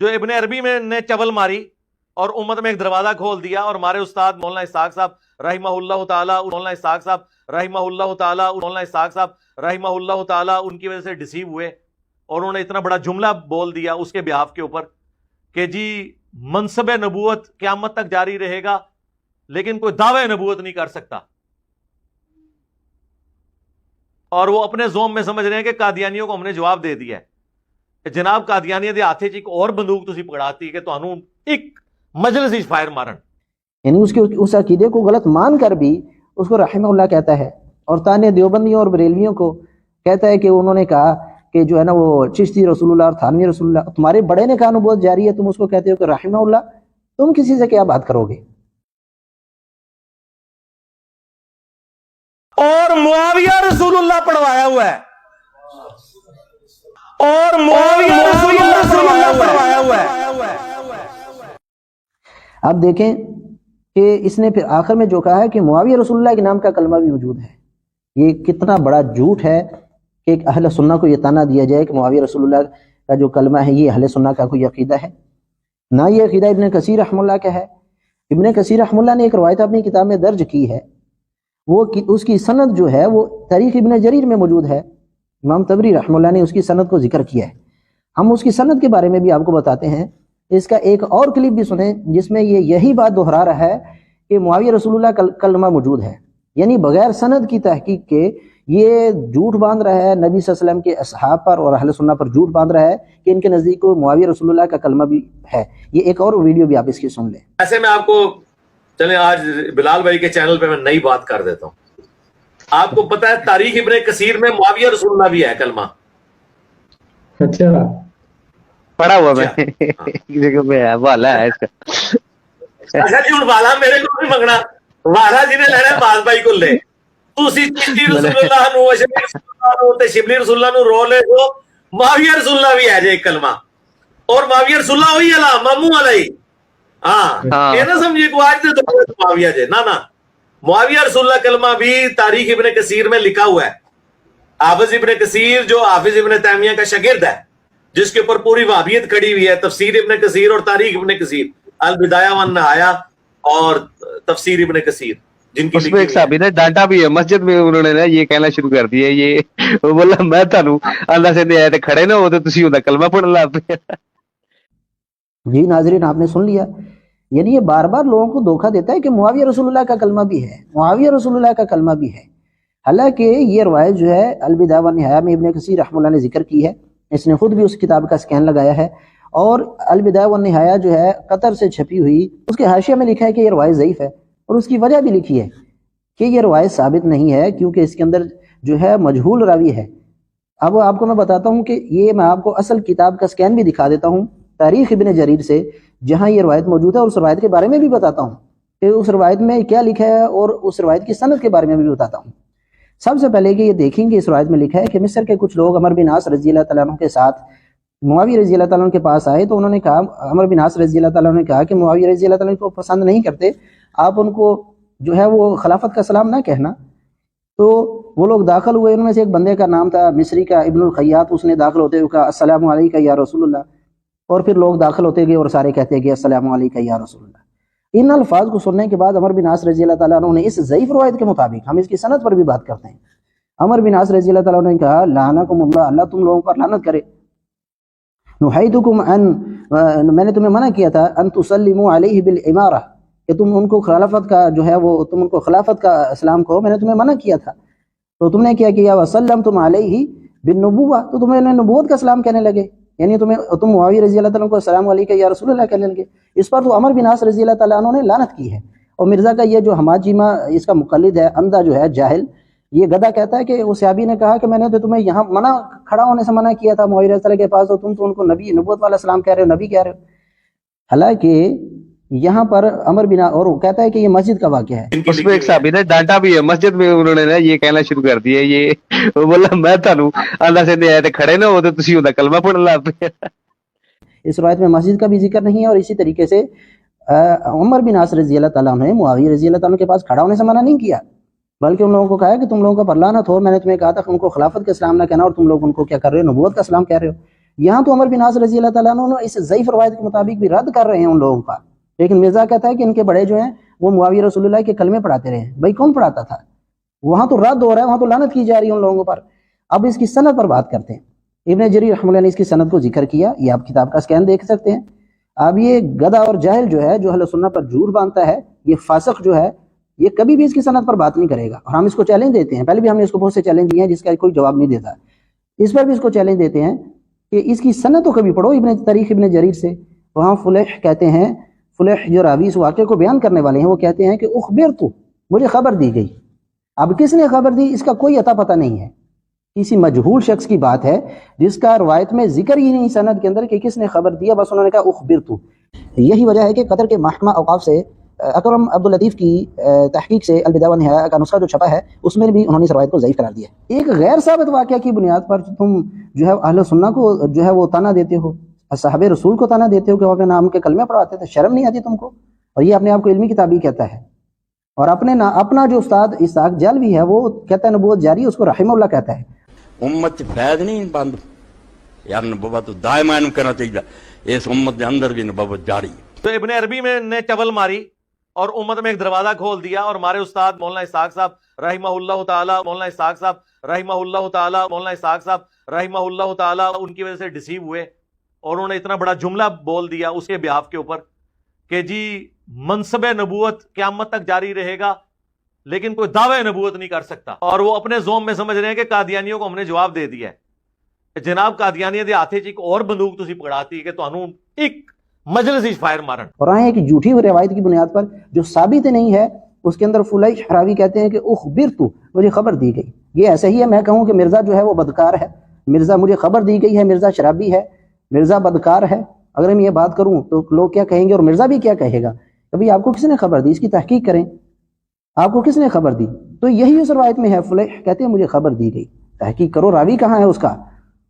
جو ابن عربی میں نے چبل ماری اور امت میں ایک دروازہ کھول دیا، اور ہمارے استاد مولانا اسحاق صاحب رحمہ اللہ تعالیٰ، مولانا اسحاق صاحب رحمہ اللہ تعالیٰ، مولانا اسحاق صاحب رحمہ اللہ تعالیٰ ان کی وجہ سے ڈسیو ہوئے، اور انہوں نے اتنا بڑا جملہ بول دیا اس کے بیہاف کے اوپر کہ جی منصب نبوت قیامت تک جاری رہے گا لیکن کوئی دعوی نبوت نہیں کر سکتا، اور وہ اپنے زوم میں سمجھ رہے ہیں کہ قادیانیوں کو ہم نے جواب دے دیا ہے کہ جناب قادیانیوں دے ہاتھے 'چ ایک اور بندوق تسی پکڑاتی کہ تانوں ایک مجلس ہی فائر مارن. یعنی اس عقیدے کو غلط مان کر بھی اس کو رحمہ اللہ کہتا ہے، اور تانے دیوبندیوں اور بریلویوں کو کہتا ہے کہ انہوں نے کہا کہ جو ہے نا وہ چشتی رسول اللہ اور تھانوی رسول اللہ، تمہارے بڑے نے کہا نبوت جاری ہے، تم اس کو کہتے ہو کہ رحمہ اللہ، تم کسی سے کیا بات کرو گے؟ اور معاویہ رسول اللہ پڑھوایا ہوا ہے، اور معاویہ رسول اللہ پڑھوایا ہوا ہے. آپ دیکھیں کہ اس نے پھر آخر میں جو کہا ہے کہ معاویہ رسول اللہ کے نام کا کلمہ بھی موجود ہے. یہ کتنا بڑا جھوٹ ہے کہ ایک اہل سنہ کو یہ تانا دیا جائے کہ معاویہ رسول اللہ کا جو کلمہ ہے یہ اہل سنہ کا کوئی عقیدہ ہے. نہ یہ عقیدہ ابن کثیر رحمہ اللہ کا ہے. ابن کثیر رحمہ اللہ نے ایک روایت اپنی کتاب میں درج کی ہے، وہ اس کی سند جو ہے وہ تاریخ ابن جریر میں موجود ہے. امام طبری رحمہ اللہ نے اس کی سند کو ذکر کیا ہے. ہم اس کی سند کے بارے میں بھی آپ کو بتاتے ہیں. اس کا ایک اور کلپ بھی سنیں جس میں یہ یہی بات دہرا رہا ہے کہ معاویہ رسول اللہ کا کلمہ موجود ہے، یعنی بغیر سند کی تحقیق کے یہ جھوٹ باندھ رہا ہے نبی صلی اللہ علیہ وسلم کے اصحاب پر اور اہل سنہ پر جھوٹ باندھ رہا ہے کہ ان کے نزدیک کو معاویہ رسول اللہ کا کلمہ بھی ہے. یہ ایک اور ویڈیو بھی آپ اس کی سن لیں. ایسے میں آپ کو چلیں آج بلال بھائی کے چینل پہ میں نئی بات کر دیتا ہوں. آپ کو پتا ہے تاریخ ابن کثیر میں معاویہ رسول اللہ بھی ہے کلمہ. اچھا پڑا ہوا میں والا ہے اس کا. اچھا جی ہوں والا میرے کو نہیں منگنا، والا جنہیں لینا ہے باز بھائی کو لے. تسی چشتی رسول اللہ نو شبلی رسول اللہ نو تے شبلی رسول اللہ نو رو لے جو معاویہ رسول اللہ بھی ہے جے ایک کلمہ، اور معاویہ رسول اللہ ہوئی علا مامو علی. ہاں یہ نہ سمجھے کو آج دے تو معاویہ جے نا معاویہ رسول اللہ کلمہ بھی تاریخ ابن کثیر میں لکھا ہوا ہے. حافظ ابن کثیر جو حافظ ابن تیمیہ کا شاگرد ہے جس کے اوپر پوری وہابیت کھڑی ہوئی ہے، تفسیر ابن کثیر اور تاریخ ابن کثیر، البدایہ والنہایہ اور تفسیر ابن کثیر، جن کی اس میں ایک صحابی نے ڈانٹا بھی ہے مسجد میں، انہوں نے یہ کہنا شروع کر دیا، یہ وہ بولا میں تانوں اللہ سے دے آئے کھڑے نہ ہو تے تسی اوندا کلمہ پڑھ لا پے. جی ناظرین آپ نے سن لیا. یعنی یہ بار بار لوگوں کو دھوکہ دیتا ہے کہ معاویہ رسول اللہ کا کلمہ بھی ہے، معاویہ رسول اللہ کا کلمہ بھی ہے. حالانکہ یہ روایت جو ہے البدایہ والنہایہ میں ابن کثیر رحمہ اللہ نے ذکر کی ہے، اس نے خود بھی اس کتاب کا سکین لگایا ہے، اور البدایہ والنہایہ جو ہے قطر سے چھپی ہوئی اس کے حاشیہ میں لکھا ہے کہ یہ روایت ضعیف ہے، اور اس کی وجہ بھی لکھی ہے کہ یہ روایت ثابت نہیں ہے کیونکہ اس کے اندر جو ہے مجہول راوی ہے. اب آپ کو میں بتاتا ہوں کہ یہ میں آپ کو اصل کتاب کا سکین بھی دکھا دیتا ہوں تاریخ ابن جریر سے جہاں یہ روایت موجود ہے، اور اس روایت کے بارے میں بھی بتاتا ہوں کہ اس روایت میں کیا لکھا ہے اور اس روایت کی سند کے بارے میں بھی بتاتا ہوں. سب سے پہلے کہ یہ دیکھیں کہ اس روایت میں لکھا ہے کہ مصر کے کچھ لوگ عمر بن عاص رضی اللہ تعالیٰ عنہ کے ساتھ معاویہ رضی اللہ تعالیٰ عنہ کے پاس آئے، تو انہوں نے کہا، عمر بن عاص رضی اللہ تعالیٰ عنہ نے کہا کہ معاویہ رضی اللہ تعالیٰ عنہ کو پسند نہیں کرتے، آپ ان کو جو ہے وہ خلافت کا سلام نہ کہنا. تو وہ لوگ داخل ہوئے، ان میں سے ایک بندے کا نام تھا مصری کا ابن الخیاط، اس نے داخل ہوتے ہوئے کہا السلام علیکم یا رسول اللہ، اور پھر لوگ داخل ہوتے گئے اور سارے کہتے گئے السلام علیکم یا رسول اللہ. ان الفاظ کو سننے کے بعد عمر بن عاص رضی اللہ تعالیٰ عنہ نے اس ضعیف روایت کے مطابق، ہم اس کی سند پر بھی بات کرتے ہیں، عمر بن عاص رضی اللہ تعالیٰ عنہ نے کہا لعنکم اللہ، اللہ تم لوگوں پر لعنت کرے. نحیتکم ان، میں نے تمہیں منع کیا تھا ان تسلموا علیہ بالامارہ، کہ تم ان کو خلافت کا جو ہے وہ تم ان کو خلافت کا اسلام کہو، میں نے تمہیں منع کیا تھا، تو تم نے کیا کیا وسلمتم علیہ بالنبوہ، تو تمہیں نبوت کا اسلام کہنے لگے، یعنی تم معاویہ رضی اللہ تعالیٰ عنہ کو السلام علیکم یا رسول اللہ کہنے لگے. اس پر تو عمر بن عاص رضی اللہ تعالیٰ عنہ نے لعنت کی ہے. اور مرزا کا یہ جو حماد جیمہ اس کا مقلد ہے، اندھا جو ہے جاہل، یہ گدھا کہتا ہے کہ اس صحابی نے کہا کہ میں نے تو تمہیں یہاں کھڑا ہونے سے منع کیا تھا معاویہ رضی اللہ کے پاس، تو تم تو ان کو نبی، نبوت والا سلام کہہ رہے ہو، نبی کہہ رہے ہو. حالانکہ یہاں پر عمر بن، اور وہ کہتا ہے کہ یہ مسجد کا واقعہ ہے. اس میں ایک صحابی نے ڈانٹا بھی ہے مسجد میں، انہوں نے یہ کہنا شروع کر دیا، یہ وہ بولا میں تانوں اللہ سے دے آئے تے کھڑے نہ ہو تے تسی اوندا کلمہ پڑھ لا پے. اس روایت میں مسجد کا بھی ذکر نہیں ہے، اور اسی طریقے سے عمر بن عاص رضی اللہ تعالیٰ عنہ نے معاویہ رضی اللہ تعالیٰ عنہ کے پاس کھڑا ہونے سے منع نہیں کیا، بلکہ ان لوگوں کو کہا کہ تم لوگوں کا پر لعنت ہو، میں نے تمہیں کہا تھا کہ ان کو خلافت کا اسلام نہ کہنا، اور تم لوگ ان کو کیا کر رہے ہو، نبوت کا اسلام کہہ رہے ہو. یہاں تو عمر بن عاص رضی اللہ تعالیٰ عنہ اس ضعیف روایت کے مطابق بھی رد کر رہے ہیں ان لوگوں کا، لیکن مرزا کہتا ہے کہ ان کے بڑے جو ہیں وہ معاویہ رسول اللہ کے کلمے پڑھاتے رہے ہیں۔ بھائی کون پڑھاتا تھا؟ وہاں تو رد ہو رہا ہے، وہاں تو لعنت کی جا رہی ہے ان لوگوں پر۔ اب اس کی سند پر بات کرتے ہیں۔ ابن جریر رحمہ اللہ نے اس کی سند کو ذکر کیا، یہ آپ کتاب کا اسکین دیکھ سکتے ہیں۔ اب یہ گدھا اور جاہل جو ہے، جو اہل سنت پر جھوٹ باندھتا ہے، یہ فاسق جو ہے، یہ کبھی بھی اس کی سند پر بات نہیں کرے گا، اور ہم اس کو چیلنج دیتے ہیں۔ پہلے بھی ہم نے اس کو بہت سے چیلنج دیے ہیں جس کا کوئی جواب نہیں دیتا، اس پر بھی اس کو چیلنج دیتے ہیں کہ اس کی سند تو کبھی پڑھو تاریخ ابن جریر سے۔ وہاں فلیح کہتے ہیں، فلیح جو راوی اس واقعے کو بیان کرنے والے ہیں، وہ کہتے ہیں کہ اخبرت، مجھے خبر دی گئی۔ اب کس نے خبر دی اس کا کوئی عطا پتہ نہیں ہے، کسی مجہول شخص کی بات ہے جس کا روایت میں ذکر ہی نہیں سند کے اندر کہ کس نے خبر دیا، بس انہوں نے کہا اخبرت۔ یہی وجہ ہے کہ قطر کے محکمہ اوقاف سے اکرم عبداللطیف کی تحقیق سے البدایہ والنہایہ کا نسخہ جو چھپا ہے اس میں بھی انہوں نے اس روایت کو ضعیف قرار دیا۔ ایک غیر ثابت واقعہ کی بنیاد پر تم جو ہے اہل سنہ کو جو ہے وہ طعنہ دیتے ہو، صحابہ رسول کو طعنہ دیتے ہو کہ وہ اپنے نام کے کلمے پڑھاتے تھے، شرم نہیں آتی تم کو؟ اور یہ اپنے آپ کو علمی کتابی کہتا ہے، اور اپنا جو استاد اسحاق جلوی ہے وہ کہتا ہے نبوت جاری، اس کو رحمہ اللہ کہتا ہے۔ امت فیض نہیں بند یار، نبوت دائما کرنا چاہیے، اس امت کے اندر بھی نبوت جاری۔ تو ابن عربی میں نے چول ماری اور امت میں ایک دروازہ کھول دیا، اور ہمارے استاد مولانا اسحاق صاحب رحمہ اللہ تعالی، مولانا اسحاق صاحب رحمہ اللہ تعالی، مولانا اسحاق صاحب رحمہ اللہ تعالی ان کی وجہ سے ڈسیو ہوئے، اور انہوں نے اتنا بڑا جملہ بول دیا اس کے بیہاف کے اوپر کہ جی منصب نبوت قیامت تک جاری رہے گا لیکن کوئی دعوی نبوت نہیں کر سکتا، اور وہ اپنے زوم میں سمجھ رہے ہیں کہ قادیانیوں کو ہم نے جواب دے دیا ہے۔ جناب قادیانیوں دے ہاتھے چ ایک اور بندوق تسی پکڑاتی کہ تانوں ایک مجلس ہی فائر مارن، اور آئیں کہ جھوٹی روایت کی بنیاد پر جو ثابت نہیں ہے اس کے اندر فلیح راوی کہتے ہیں کہ اخبرت، مجھے خبر دی گئی۔ یہ ایسے ہی ہے میں کہوں کہ مرزا جو ہے وہ بدکار ہے، مرزا مجھے خبر دی گئی ہے، مرزا شرابی ہے، مرزا بدکار ہے، اگر میں یہ بات کروں تو لوگ کیا کہیں گے اور مرزا بھی کیا کہے گا؟ کبھی آپ کو کس نے خبر دی؟ اس کی تحقیق کریں، آپ کو کس نے خبر دی؟ تو یہی اس روایت میں ہے، فلیح کہتے ہیں مجھے خبر دی گئی۔ تحقیق کرو راوی کہاں ہے اس کا،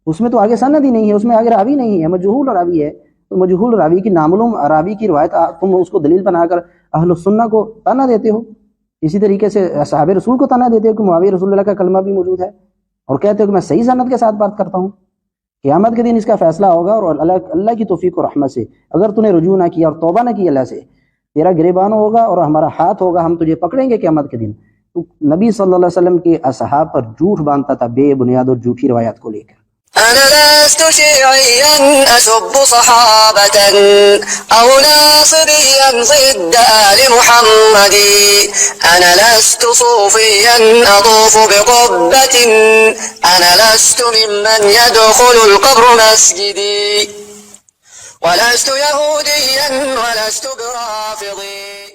اس میں تو آگے سند ہی نہیں ہے، اس میں آگے راوی نہیں ہے، مجہول راوی ہے۔ تو مجہول راوی کی نامعلوم راوی کی روایت تم اس کو دلیل بنا کر اہل السنہ کو طعنہ دیتے ہو، اسی طریقے سے صحابہ رسول کو طعنہ دیتے ہو کہ معاویہ رسول اللہ کا کلمہ بھی موجود ہے، اور کہتے ہو کہ میں صحیح سند کے ساتھ بات کرتا ہوں۔ قیامت کے دن اس کا فیصلہ ہوگا، اور اللہ کی توفیق و رحمت سے اگر تو نے رجوع نہ کیا اور توبہ نہ کی اللہ سے، تیرا گریبان ہوگا اور ہمارا ہاتھ ہوگا، ہم تجھے پکڑیں گے قیامت کے دن۔ تو نبی صلی اللہ علیہ وسلم کے اصحاب پر جھوٹ باندھتا تھا بے بنیاد اور جھوٹی روایات کو لے کر۔ أنا لست شيعيا أسب صحابة أو ناصبيا ضد آل محمد، أنا لست صوفيا أطوف بقبة، أنا لست ممن يدخل القبر مسجدي، ولست يهوديا ولست برافضي.